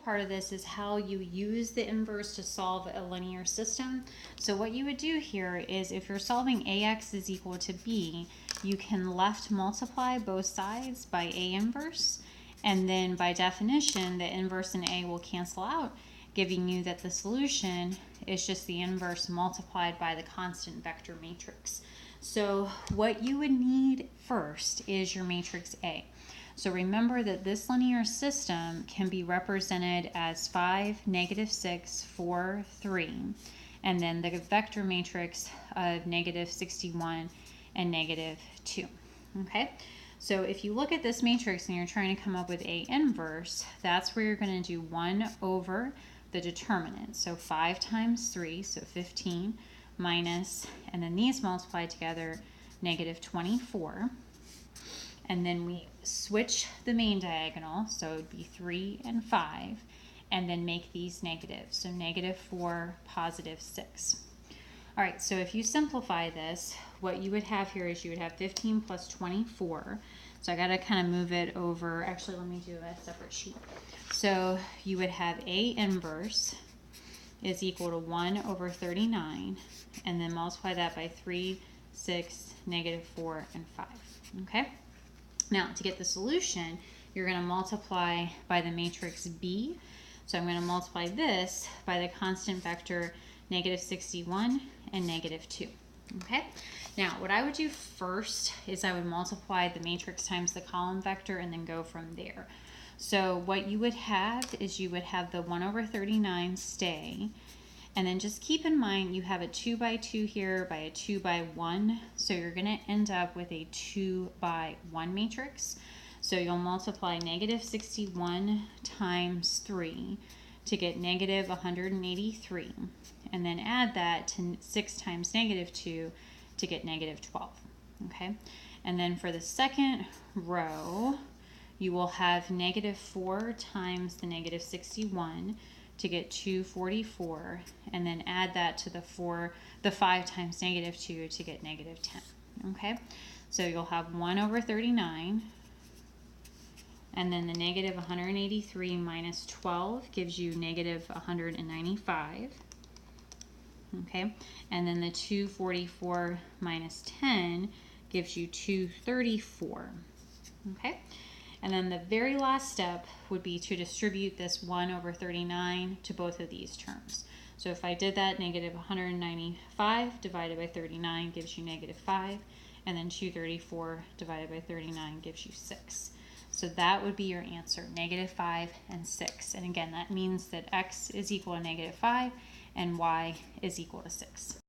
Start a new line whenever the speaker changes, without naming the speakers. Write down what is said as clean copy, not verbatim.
difficult part of this is how you use the inverse to solve a linear system. So what you would do here is if you're solving ax is equal to b, you can left multiply both sides by a inverse, and then by definition the inverse and a will cancel out, giving you that the solution is just the inverse multiplied by the constant vector matrix. So what you would need first is your matrix A. So remember that this linear system can be represented as 5, -6, 4, 3, and then the vector matrix of -61 and -2. Okay, so if you look at this matrix and you're trying to come up with A inverse, that's where you're going to do 1 over the determinant. So 5 times 3, so 15, minus, and then these multiplied together, -24. And then we switch the main diagonal, so it would be 3 and 5, and then make these negative. So -4, +6. All right, so if you simplify this, what you would have here is you would have 15 plus 24. So I got to kind of move it over. Actually, let me do a separate sheet. So you would have A inverse is equal to 1 over 39, and then multiply that by 3, 6, -4, and 5. Okay? Now, to get the solution, you're going to multiply by the matrix B. So I'm going to multiply this by the constant vector -61 and -2. Okay? Now, what I would do first is I would multiply the matrix times the column vector and then go from there. So what you would have is you would have the 1 over 39 stay. And then just keep in mind you have a 2 by 2 here by a 2 by 1. So you're going to end up with a 2 by 1 matrix. So you'll multiply -61 times 3 to get -183. And then add that to 6 times -2 to get -12. Okay? And then for the second row, you will have -4 times the -61 to get 244, and then add that to the 5 times -2 to get -10. Okay, so you'll have 1 over 39, and then the -183 minus 12 gives you -195. Okay, and then the 244 minus 10 gives you 234. Okay. And then the very last step would be to distribute this 1 over 39 to both of these terms. So if I did that, -195 divided by 39 gives you -5, and then 234 divided by 39 gives you 6. So that would be your answer, -5 and 6. And again, that means that x is equal to -5 and y is equal to 6.